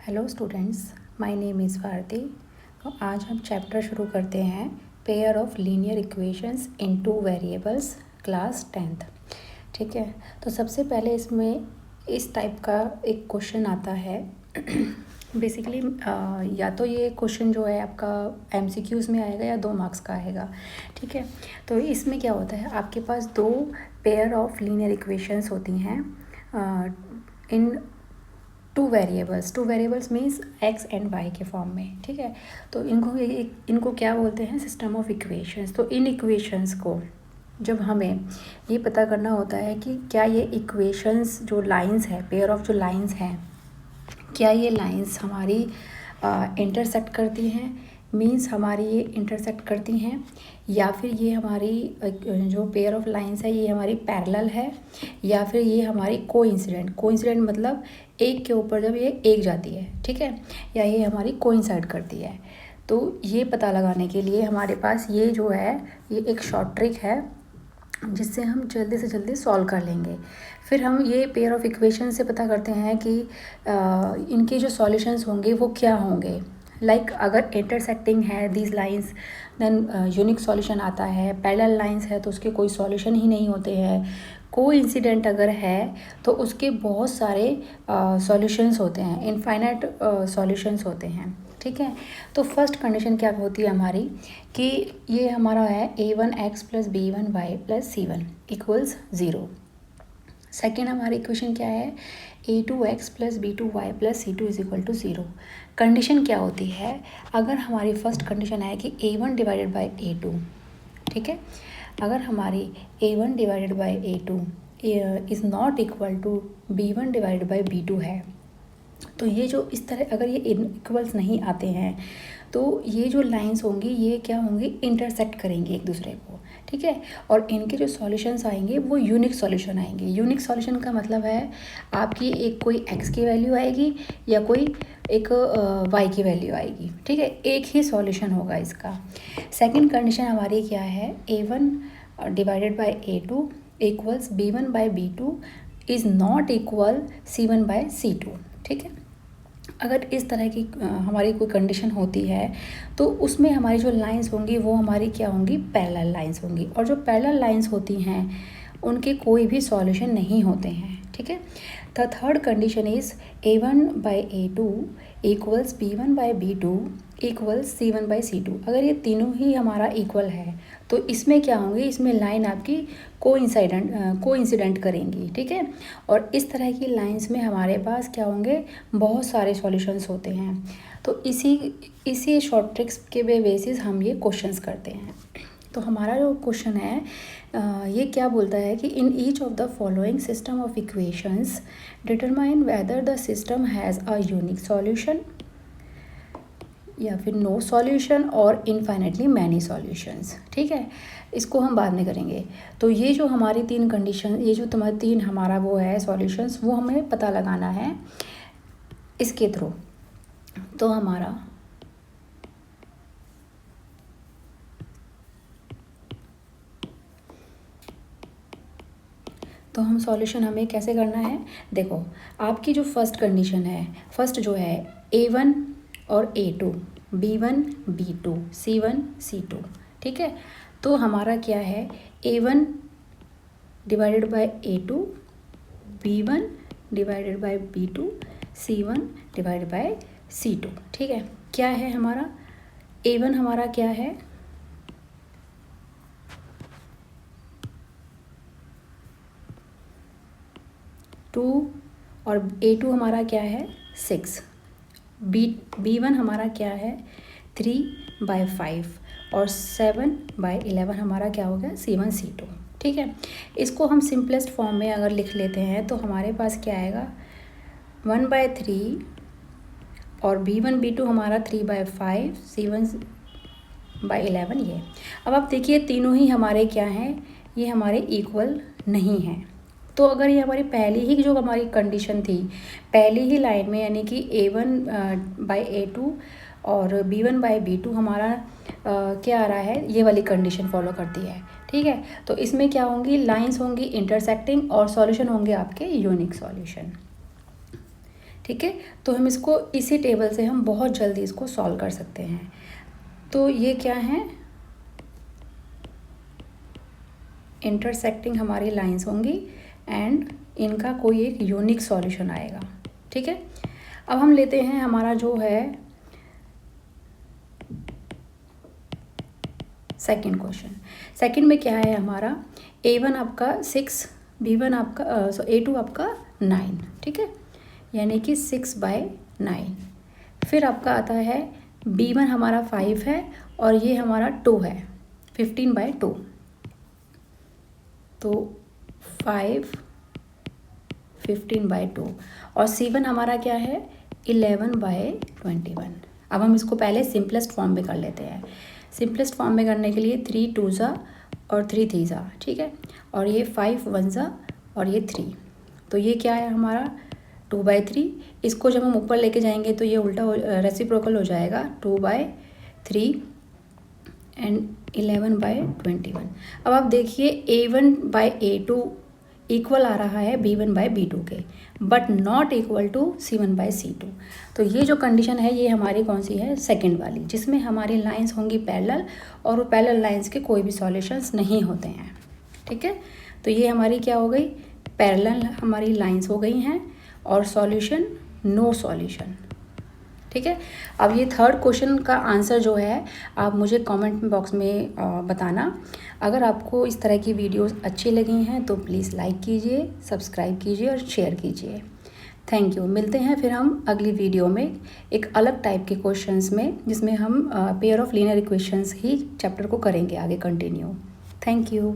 Hello students, my name is Bharti. तो आज हम चैप्टर शुरू करते हैं pair of linear equations in two variables, class 10th। ठीक है, तो सबसे पहले इसमें इस टाइप का एक क्वेश्चन आता है। बेसिकली या तो ये क्वेश्चन जो है आपका एमसीक्यूज़ में आएगा या 2 मार्क्स का आएगा। ठीक है, तो इसमें क्या होता है, आपके पास 2 पेयर ऑफ लीनियर इक्वेशंस होती हैं in two variables means X and Y के फॉर्म में। ठीक है, तो इनको क्या बोलते हैं, सिस्टम ऑफ इक्वेशंस। तो इन इक्वेशंस को जब हमें ये पता करना होता है कि क्या ये इक्वेशंस जो लाइंस है, पेयर ऑफ जो लाइंस हैं, क्या ये लाइंस हमारी इंटरसेक्ट करती हैं, मीन्स हमारी ये इंटरसेक्ट करती हैं, या फिर ये हमारी जो पेयर ऑफ लाइंस है ये हमारी पैरेलल है, या फिर ये हमारी कोइंसिडेंट मतलब एक के ऊपर जब ये एक जाती है, ठीक है, या ये हमारी कोइंसाइड करती है। तो ये पता लगाने के लिए हमारे पास ये जो है ये एक शॉर्ट ट्रिक है जिससे हम जल्दी से जल्दी सॉल्व कर लेंगे। फिर हम ये पेयर ऑफ इक्वेशन से पता करते हैं कि इनके जो सॉल्यूशंस होंगे वो क्या होंगे। लाइक अगर इंटरसेक्टिंग है these lines then unique solution आता है, पैरेलल लाइंस है तो उसके कोई सॉल्यूशन ही नहीं होते हैं, कोइंसिडेंट अगर है तो उसके बहुत सारे सॉल्यूशंस होते हैं, इनफाइनाइट सॉल्यूशंस होते हैं। ठीक है, तो फर्स्ट कंडीशन क्या होती है हमारी कि ये हमारा है a1x + b1y + c1 = 0। सेकेंड हमारी इक्वेशन क्या है, a2x + b2y + c2 = 0। कंडीशन क्या होती है, अगर हमारी फर्स्ट कंडीशन है कि a1 / a2, ठीक है, अगर हमारी a1 / a2 is not equal to b1 / b2 है, तो ये जो इस तरह अगर ये इक्वल्स नहीं आते हैं तो ये जो लाइंस होंगी ये क्या होंगी, इंटरसेक्ट करेंगी एक दूसरे को। ठीक है, और इनके जो सॉल्यूशंस आएंगे वो यूनिक सॉल्यूशन आएंगे। यूनिक सॉल्यूशन का मतलब है आपकी एक कोई x की वैल्यू आएगी या कोई एक y की वैल्यू आएगी। ठीक है, एक ही सॉल्यूशन होगा इसका। सेकंड कंडीशन हमारी क्या है, a1 / a2 = b1 / b2 is not equal c1 / c2। ठीक है, अगर इस तरह की हमारी कोई कंडीशन होती है तो उसमें हमारी जो लाइंस होंगी वो हमारी क्या होंगी, पैरेलल लाइंस होंगी, और जो पैरेलल लाइंस होती हैं उनके कोई भी सॉल्यूशन नहीं होते हैं। ठीक है, the third condition is a1 / a2 = b1 / b2 = c1 / c2। अगर ये तीनों ही हमारा इक्वल है तो इसमें क्या होंगे, इसमें लाइन आपकी कोइंसिडेंट करेंगी। ठीक है, और इस तरह की लाइंस में हमारे पास क्या होंगे, बहुत सारे सॉल्यूशंस होते हैं। तो इसी शॉर्ट ट्रिक्स के बेसिस हम ये क्वेश्चंस करते हैं। तो हमारा जो क्वेश्चन है ये क्या बोलता है कि in each of the following system of equations determine whether the system has a unique solution या फिर नो सॉल्यूशन और इनफाइनाइटली मैनी सॉल्यूशंस। ठीक है, इसको हम बाद में करेंगे। तो ये जो हमारी 3 कंडीशन, ये जो तुम्हारे 3 हमारा वो है सॉल्यूशंस, वो हमें पता लगाना है इसके थ्रू। तो हम सॉल्यूशन हमें कैसे करना है, देखो आपकी जो फर्स्ट कंडीशन है, फर्स्ट जो है a1 और a2, b1 b2 c1 c2। ठीक है, तो हमारा क्या है, a1 / a2 b1 / b2 c1 / c2। ठीक है, क्या है हमारा a1 हमारा क्या है, 2 और a2 हमारा क्या है 6, b1 हमारा क्या है 3/5 और 7/11 हमारा क्या हो गया, c1 c2। ठीक है, इसको हम सिंपलेस्ट फॉर्म में अगर लिख लेते हैं तो हमारे पास क्या आएगा, 1/3 और b1 b2 हमारा 3/5 c1/11 ये। अब आप देखिए तीनों ही हमारे क्या हैं, ये हमारे इक्वल नहीं हैं। तो अगर ये हमारी पहली ही जो हमारी कंडीशन थी, पहली ही लाइन में, यानी कि a1 / a2 और b1 / b2 हमारा क्या आ रहा है, ये वाली कंडीशन फॉलो करती है। ठीक है, तो इसमें क्या होंगी, लाइंस होंगी इंटरसेक्टिंग और सॉल्यूशन होंगे आपके यूनिक सॉल्यूशन। ठीक है, तो हम इसको इसी टेबल से हम बहुत जल्दी इसको सॉल्व कर सकते हैं। तो ये क्या है, इंटरसेक्टिंग हमारी लाइंस होंगी एंड इनका कोई एक यूनिक सॉल्यूशन आएगा। ठीक है, अब हम लेते हैं हमारा जो है सेकंड क्वेश्चन। सेकंड में क्या है हमारा, A1 आपका 6, B1 आपका A2 आपका 9। ठीक है, यानी कि 6/9। फिर आपका आता है B1 हमारा 5 है और ये हमारा 2 है, 15/2। तो 5 15/2 और C1 हमारा क्या है 11/21। अब हम इसको पहले सिंपलेस्ट फॉर्म में कर लेते हैं। सिंपलेस्ट फॉर्म में करने के लिए 3 2 और 3 3। ठीक है, और ये 5 1 और ये 3। तो ये क्या है हमारा 2/3। इसको जब हम ऊपर लेके जाएंगे तो ये उल्टा रेसिप्रोकल हो जाएगा, 2/3 एंड 11/21। अब आप देखिए A1/A2 इक्वल आ रहा है B1/B2 के, but not equal to C1/C2। तो ये जो कंडीशन है ये हमारी कौन सी है, सेकंड वाली, जिसमें हमारी लाइंस होंगी पैरेलल और वो पैरेलल लाइंस के कोई भी सॉल्यूशंस नहीं होते हैं। ठीक है, तो ये हमारी क्या हो गई, पैरेलल हमारी लाइंस हो गई हैं और सॉल्यूशन नो सॉल्यूशन। ठीक है, अब ये थर्ड क्वेश्चन का आंसर जो है आप मुझे कमेंट बॉक्स में बताना। अगर आपको इस तरह की वीडियोस अच्छी लगी हैं तो प्लीज़ लाइक कीजिए, सब्सक्राइब कीजिए और शेयर कीजिए। Thank you. मिलते हैं फिर हम अगली वीडियो में एक अलग टाइप के क्वेश्चंस में, जिसमें हम pair of linear equations he chapter को करेंगे आगे कंटिन्यू। Thank you.